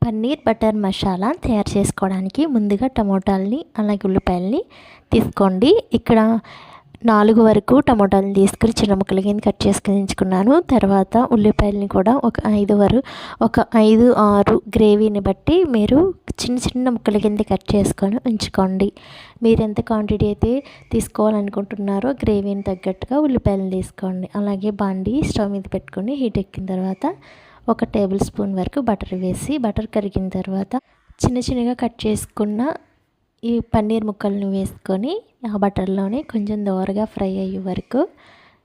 Paneer butter masala తయారు చేసుకోవడానికి ముందుగా టమోటాలని అలాగే ఉల్లిపాయలని తీసుకోండి. ఇక్కడ 4 వరకు టమోటాలను తీసుకుని చిన్న ముక్కల కింద కట్ చేసుకుని ఉంచుకున్నాను. తర్వాత ఉల్లిపాయలని కూడా ఒక 5, 6 గ్రేవీని బట్టి మీరు చిన్న చిన్న ముక్కల కింద కట్ చేసుకొని ఉంచుకోండి. మీరు ఎంత క్వాంటిటీ అయితే తీసుకోవాలనుకుంటున్నారో గ్రేవీని తగ్గట్టుగా ఉల్లిపాయలను తీసుకోండి. అలాగే బాండీ స్టవ్ మీద పెట్టుకొని హీట్ ఎక్కిన తర్వాత 1 టేబుల్ స్పూన్ వరకు బటర్ వేసి బటర్ కరిగిన తర్వాత చిన్న చిన్నగా కట్ చేసుకున్న ఈ పన్నీర్ ముక్కలను వేసుకొని ఆ బటర్లోనే కొంచెం దోరగా ఫ్రై అయ్యే వరకు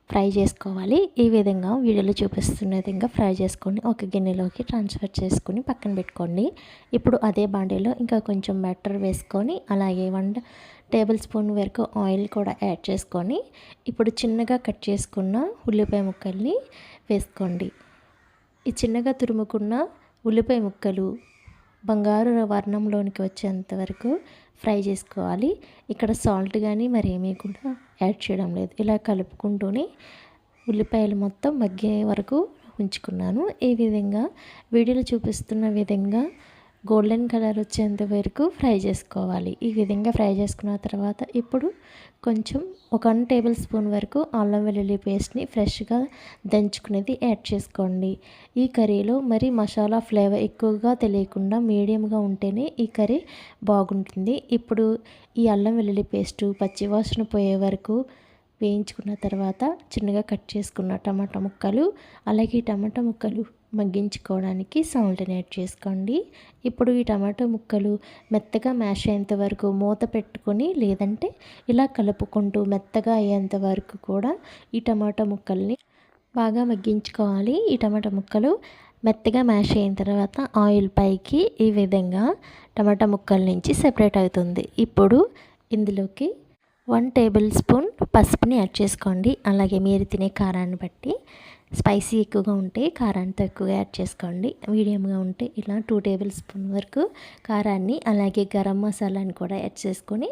ఫ్రై చేసుకోవాలి. ఈ విధంగా వీడియోలో చూపిస్తున్న విధంగా ఫ్రై చేసుకొని ఒక గిన్నెలోకి ట్రాన్స్ఫర్ చేసుకొని పక్కన పెట్టుకోండి. ఇప్పుడు అదే బాండీలో ఇంకా కొంచెం బటర్ వేసుకొని అలాగే 1 టేబుల్ స్పూన్ వరకు ఆయిల్ కూడా యాడ్ చేసుకొని ఇప్పుడు చిన్నగా కట్ చేసుకున్న ఉల్లిపాయ ముక్కల్ని వేసుకోండి. ఈ చిన్నగా తురుముకున్న ఉల్లిపాయ ముక్కలు బంగారు వర్ణంలోనికి వచ్చేంత వరకు ఫ్రై చేసుకోవాలి. ఇక్కడ సాల్ట్ కానీ మరేమీ కూడా యాడ్ చేయడం లేదు. ఇలా కలుపుకుంటూనే ఉల్లిపాయలు మొత్తం మగ్గే వరకు ఉంచుకున్నాను. ఈ విధంగా వీడియోలో చూపిస్తున్న విధంగా గోల్డెన్ కలర్ వచ్చేంత వరకు ఫ్రై చేసుకోవాలి. ఈ విధంగా ఫ్రై చేసుకున్న తర్వాత ఇప్పుడు కొంచెం 1 టేబుల్ స్పూన్ వరకు అల్లం వెల్లుల్లి పేస్ట్ని ఫ్రెష్గా దంచుకునేది యాడ్ చేసుకోండి. ఈ కర్రీలో మరి మసాలా ఫ్లేవర్ ఎక్కువగా తెలియకుండా మీడియంగా ఉంటేనే ఈ కర్రీ బాగుంటుంది. ఇప్పుడు ఈ అల్లం వెల్లుల్లి పేస్టు పచ్చివాసన పోయే వరకు వేయించుకున్న తర్వాత చిన్నగా కట్ చేసుకున్న టమాటా ముక్కలు అలాగే టమాటా ముక్కలు మగ్గించుకోవడానికి సాల్ట్ని యాడ్ చేసుకోండి. ఇప్పుడు ఈ టమాటా ముక్కలు మెత్తగా మ్యాష్ అయ్యేంత వరకు మూత పెట్టుకొని లేదంటే ఇలా కలుపుకుంటూ మెత్తగా అయ్యేంత వరకు కూడా ఈ టమాటా ముక్కల్ని బాగా మగ్గించుకోవాలి. ఈ టమాటా ముక్కలు మెత్తగా మ్యాష్ అయిన తర్వాత ఆయిల్ పైకి ఈ విధంగా టమాటా ముక్కల నుంచి సెపరేట్ అవుతుంది. ఇప్పుడు ఇందులోకి 1 టేబుల్ స్పూన్ పసుపుని యాడ్ చేసుకోండి. అలాగే మీరు తినే కారాన్ని బట్టి స్పైసీ ఎక్కువగా ఉంటే కారాన్ని తక్కువగా యాడ్ చేసుకోండి. మీడియంగా ఉంటే ఇలా 2 టేబుల్ స్పూన్ వరకు కారాన్ని అలాగే గరం మసాలాని కూడా యాడ్ చేసుకొని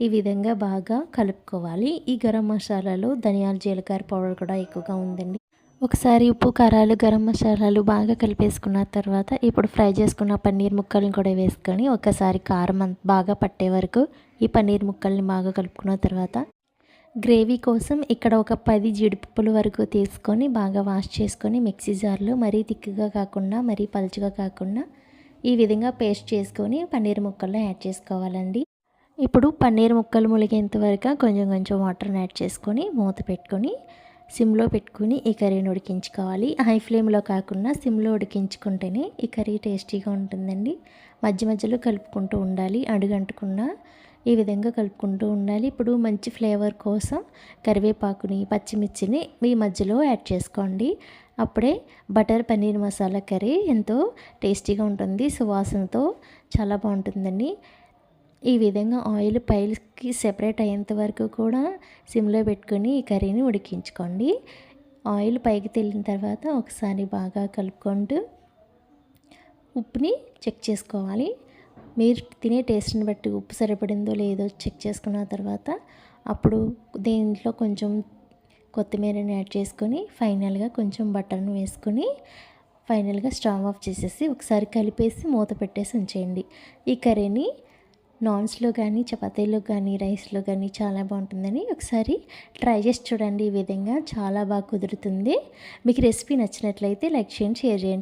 ఈ విధంగా బాగా కలుపుకోవాలి. ఈ గరం మసాలాలో ధనియాల జీలకర్ర పౌడర్ కూడా ఎక్కువగా ఉందండి. ఒకసారి ఉప్పు కారాలు గరం మసాలాలు బాగా కలిపేసుకున్న తర్వాత ఇప్పుడు ఫ్రై చేసుకున్న పన్నీర్ ముక్కల్ని కూడా వేసుకొని ఒకసారి కారం బాగా పట్టే వరకు ఈ పన్నీర్ ముక్కల్ని బాగా కలుపుకున్న తర్వాత గ్రేవీ కోసం ఇక్కడ ఒక 10 జీడిపప్పుల వరకు తీసుకొని బాగా వాష్ చేసుకొని మిక్సీ జార్లో మరీ తిక్కుగా కాకుండా మరీ పలుచగా కాకుండా ఈ విధంగా పేస్ట్ చేసుకొని పన్నీర్ ముక్కల్లో యాడ్ చేసుకోవాలండి. ఇప్పుడు పన్నీర్ ముక్కలు ములిగేంత వరకు కొంచెం కొంచెం వాటర్ని యాడ్ చేసుకొని మూత పెట్టుకొని సిమ్లో పెట్టుకుని ఈ కర్రీని ఉడికించుకోవాలి. హై ఫ్లేమ్లో కాకుండా సిమ్లో ఉడికించుకుంటేనే ఈ కర్రీ టేస్టీగా ఉంటుందండి. మధ్య మధ్యలో కలుపుకుంటూ ఉండాలి, అడుగంటకుండా ఈ విధంగా కలుపుకుంటూ ఉండాలి. ఇప్పుడు మంచి ఫ్లేవర్ కోసం కరివేపాకుని పచ్చిమిర్చిని మీ మధ్యలో యాడ్ చేసుకోండి. అప్పుడే బటర్ పన్నీర్ మసాలా కర్రీ ఎంతో టేస్టీగా ఉంటుంది. సువాసనతో చాలా బాగుంటుందండి. ఈ విధంగా ఆయిల్ పైకి సెపరేట్ అయ్యేంత వరకు కూడా సిమ్లో పెట్టుకొని ఈ కర్రీని ఉడికించుకోండి. ఆయిల్ పైకి తేలిన తర్వాత ఒకసారి బాగా కలుపుకుంటూ ఉప్పుని చెక్ చేసుకోవాలి. మీరు తినే టేస్ట్ని బట్టి ఉప్పు సరిపడిందో లేదో చెక్ చేసుకున్న తర్వాత అప్పుడు దీంట్లో కొంచెం కొత్తిమీరని యాడ్ చేసుకొని ఫైనల్గా కొంచెం బటర్ని వేసుకొని ఫైనల్గా స్టవ్ ఆఫ్ చేసేసి ఒకసారి కలిపేసి మూత పెట్టేసి ఉంచేయండి. ఈ కర్రీని నాన్స్లో కానీ చపాతీలో కానీ రైస్లో కానీ చాలా బాగుంటుందని ఒకసారి ట్రై చేసి చూడండి. ఈ విధంగా చాలా బాగా కుదురుతుంది. మీకు రెసిపీ నచ్చినట్లయితే లైక్ చేయండి, షేర్ చేయండి.